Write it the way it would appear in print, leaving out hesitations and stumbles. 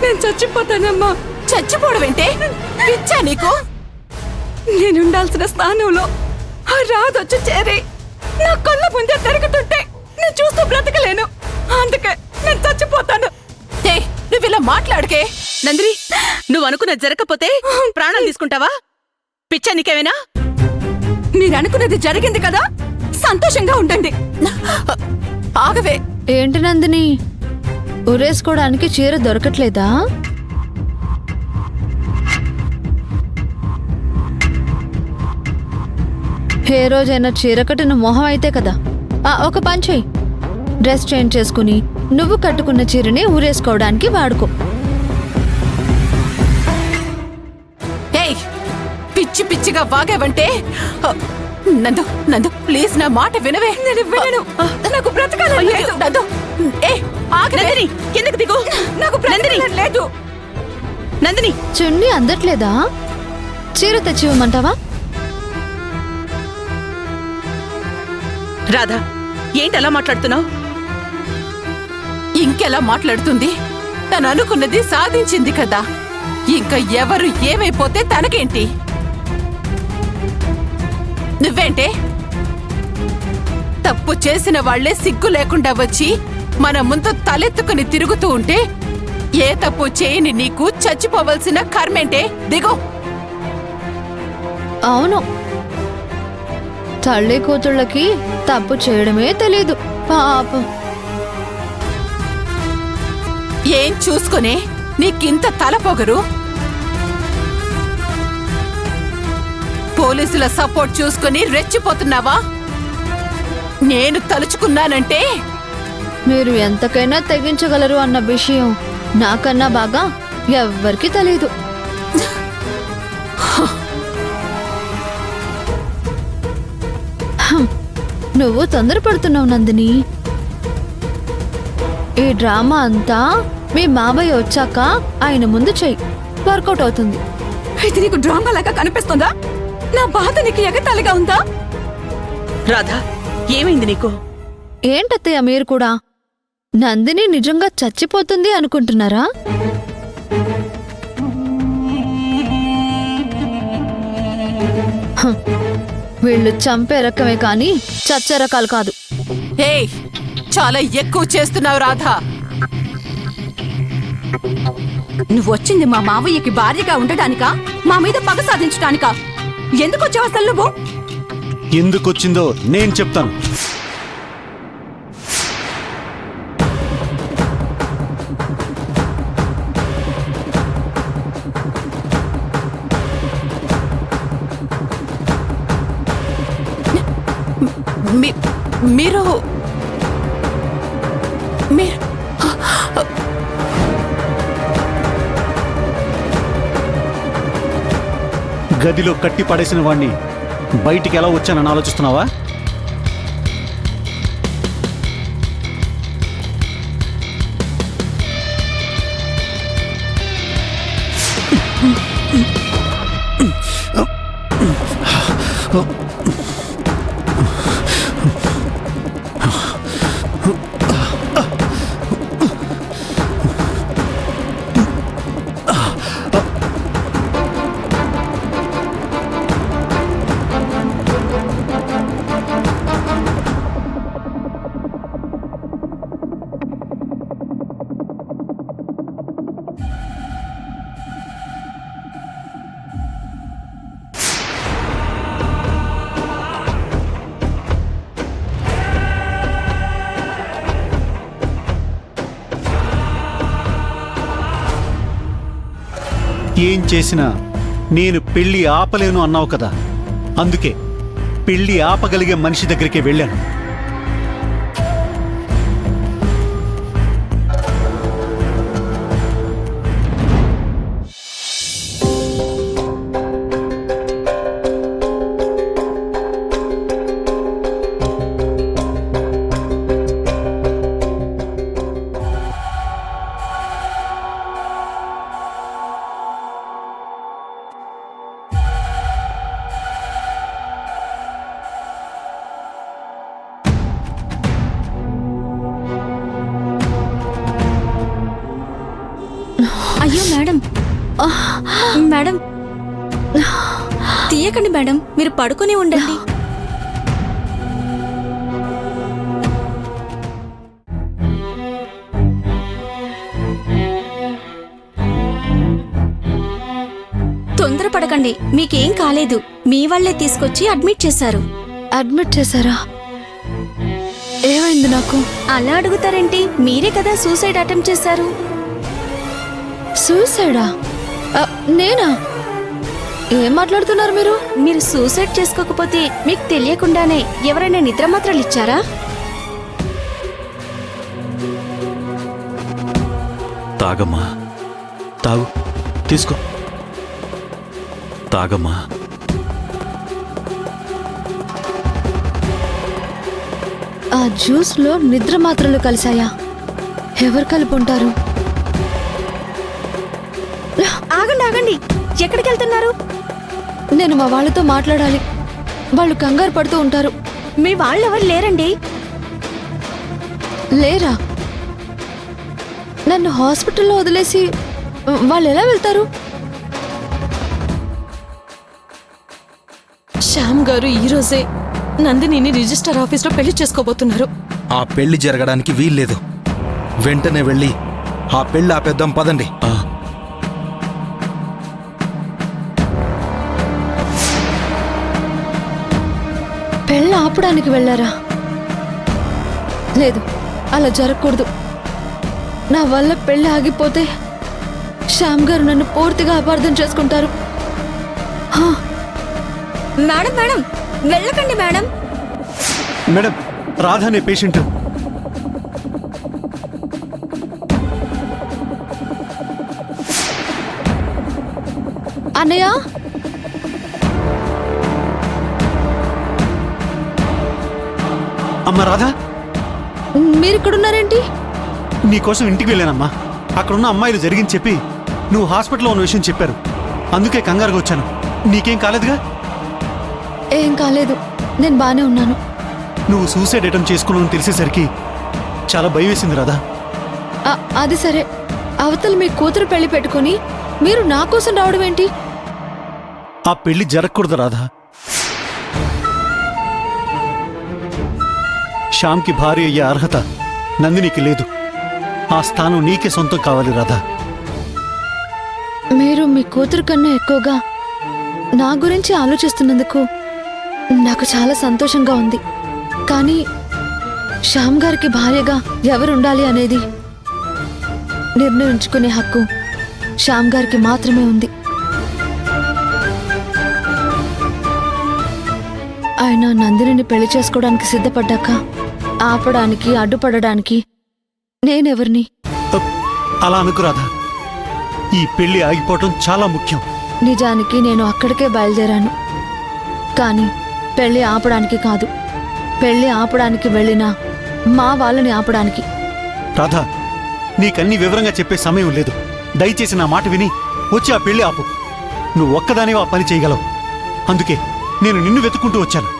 నేను చచ్చిపోతానమ్మా. చచ్చిపోవడం ఏంటే? పిచ్చా నీకు? నేనుండాల్సిన స్థానంలో ఆ రాధొచ్చి చేరి నా కళ్ళ ముందే తిరుగుతుంటే నేను చూస్తూ బ్రతకలేను. అందుకే నేను చచ్చిపోతాను. నువ్వు ఇలా మాట్లాడకే. నందిని, నువ్వు అనుకున్నది జరగకపోతే ప్రాణాలు తీసుకుంటావా? పిచ్చా నీకేమైనా? మీరు అనుకున్నది జరిగింది కదా, సంతోషంగా ఉండండి. ఆగవే. ఏంటి నందిని, ఉరేసుకోవడానికి చీర దొరకట్లేదా? ఏ రోజైనా చీర కట్టిన మొహం అయితే కదా. ఒక పని చెయ్యి, డ్రెస్ చేంజ్ చేసుకుని నువ్వు కట్టుకున్న చీరని ఊరేసుకోవడానికి వాడుకో. పిచ్చి పిచ్చిగా వాగేవంటే నందు, నందు ప్లీజ్ నా మాట వినవే. నేను వినను. నాకు బ్రతకాలని లేదు. నందు, నందిని కిందకి దిగు. నాకు బ్రతకాలని లేదు. నందిని, చున్నీ అందట్లేదా? చీర తెచ్చివ్వమంటావా? రాధా, ఏంటి అలా మాట్లాడుతున్నావు? ఇంకెలా మాట్లాడుతుంది? తను అనుకున్నది సాధించింది కదా, ఇంకా ఎవరు ఏమైపోతే తనకేంటి? నువ్వేంటే? తప్పు చేసిన వాళ్లే సిగ్గు లేకుండా వచ్చి మన ముందు తలెత్తుకుని తిరుగుతూ ఉంటే ఏ తప్పు చేయని నీకు చచ్చిపోవలసిన కర్మేంటే? దిగో. అవును, తల్లి కూతుళ్ళకి తప్పు చేయడమే తెలీదు పాపం. ఏం చూసుకునే నీకింత తలపొగరు? పోలీసుల సపోర్ట్ చూసుకుని రెచ్చిపోతున్నావా? నేను తలుచుకున్నానంటే మీరు ఎంతకైనా తెగించగలరు అన్న విషయం నాకన్నా బాగా ఎవ్వరికీ తెలీదు. నువ్వు తొందరపడుతున్నావు నందిని. ఈ డ్రామా అంతా మీ మామయ్య వచ్చాక ఆయన ముందు చెయ్యి, వర్కౌట్ అవుతుంది. ఇది నీకు డ్రామా లాగా కనిపిస్తుందా? నా బాధ నీకు ఎగతాళిగా ఉందా? రాధా, ఏమైంది నీకు? ఏంటత్తయ్య మీరు కూడా నందిని నిజంగా చచ్చిపోతుంది అనుకుంటున్నారా? వీళ్ళు చంపే రకమే కాని చచ్చే రకాలు కాదు. చాలా ఎక్కువ చేస్తున్నావు రాధా. నువ్వు వచ్చింది మా మావయ్యకి భార్యగా ఉండడానికా, మా మీద పగ సాధించడానికా? ఎందుకు వచ్చావు అసలు నువ్వు? ఎందుకొచ్చిందో నేను చెప్తాను. మీరు గదిలో కట్టి పడేసిన వాణ్ణి బయటికి ఎలా వచ్చానని ఆలోచిస్తున్నావా? ఏం చేసినా నేను పెళ్లి ఆపలేను అన్నావు కదా, అందుకే పెళ్లి ఆపగలిగే మనిషి దగ్గరికి వెళ్ళాను. అయ్యో మేడం మేడం తీయకండి మేడం, మీరు పడుకొని ఉండండి. తొందరపడకండి, మీకేం కాలేదు. మీ వాళ్ళే తీసుకొచ్చి అడ్మిట్ చేశారు. అడ్మిట్ చేశారా? ఏమైంది నాకు? అలా అడుగుతారేంటి? మీరే కదా సూసైడ్ అటెంప్ట్ చేశారు. సూసైడా? నేనా? ఏం మాట్లాడుతున్నారు మీరు? మీరు సూసైడ్ చేసుకోకపోతే మీకు తెలియకుండానే ఎవరైనా నిద్ర మాత్రలు ఇచ్చారా? తాగమ్మా, తాగు, తీసుకో, తాగమ్మా. ఆ జ్యూస్ లో నిద్ర మాత్రలు కలిసాయా? ఎవరు కలిపి ఉంటారు? ఆగండి ఆగండి, ఎక్కడికి వెళ్తున్నారు? నేను మా వాళ్ళతో మాట్లాడాలి. వాళ్ళు కంగారు పడుతూ ఉంటారు. మీ వాళ్ళెవరు లేరండి. లేరా? నన్ను హాస్పిటల్లో వదిలేసి వాళ్ళు ఎలా వెళ్తారు? శ్యామ్ గారు ఈ రోజే నందినిని రిజిస్టర్ ఆఫీస్లో పెళ్లి చేసుకోబోతున్నారు. ఆ పెళ్లి జరగడానికి వీల్లేదు. వెంటనే వెళ్ళి ఆ పెళ్లి ఆపేద్దాం, పదండి. పెళ్ళి ఆపడానికి వెళ్ళారా? లేదు, అలా జరగకూడదు. నా వల్ల పెళ్ళి ఆగిపోతే శ్యామ్ గారు నన్ను పూర్తిగా అపార్థం చేసుకుంటారు. మేడం మేడం, వెళ్ళకండి మేడం. మేడం, రాధ అనే పేషెంట్. అన్నయ్య, అమ్మ రాధ, మీరిక్కడున్నారేంటి? నీకోసం ఇంటికి వెళ్ళానమ్మా. అక్కడున్న అమ్మాయిలు జరిగింది చెప్పి నువ్వు హాస్పిటల్లో ఉన్న విషయం చెప్పారు. అందుకే కంగారుగా వచ్చాను. నీకేం కాలేదుగా? ఏం కాలేదు, నేను బానే ఉన్నాను. నువ్వు సూసైడ్ అటెంప్ట్ చేసుకున్నావు తెలిసేసరికి చాలా భయం వేసింది రాధా. అది సరే, అవతల మీ కూతురు పెళ్లి పెట్టుకుని మీరు నా కోసం రావడం ఏంటి? ఆ పెళ్లి జరగకూడదు రాధా. శ్యామ్కి భార్య అయ్యే అర్హత నందినికి లేదు. ఆ స్థానం నీకే సొంతం కావాలి రాధా. మీరు మీ కూతురు కన్నా ఎక్కువగా నా గురించి ఆలోచిస్తున్నందుకు నాకు చాలా సంతోషంగా ఉంది. కానీ శ్యామ్ గారికి భార్యగా ఎవరుండాలి అనేది నిర్ణయించుకునే హక్కు శ్యామ్ గారికి మాత్రమే ఉంది. ఆయన నందినిని పెళ్లి చేసుకోవడానికి సిద్ధపడ్డాక ఆపడానికి, అడ్డుపడడానికి నేనెవరిని? అలా అనుకు రాధా. ఈ పెళ్లి ఆగిపోవటం చాలా ముఖ్యం. నిజానికి నేను అక్కడికే బయలుదేరాను, కానీ పెళ్లి ఆపడానికి కాదు. పెళ్లి ఆపడానికి వెళ్ళినా మా వాళ్ళని ఆపడానికి. రాధా, నీకన్నీ వివరంగా చెప్పే సమయం లేదు. దయచేసి నా మాట విని వచ్చి ఆ పెళ్లి ఆపు. నువ్వు ఒక్కదానివే ఆ పని చేయగలవు. అందుకే నేను నిన్ను వెతుక్కుంటూ వచ్చాను.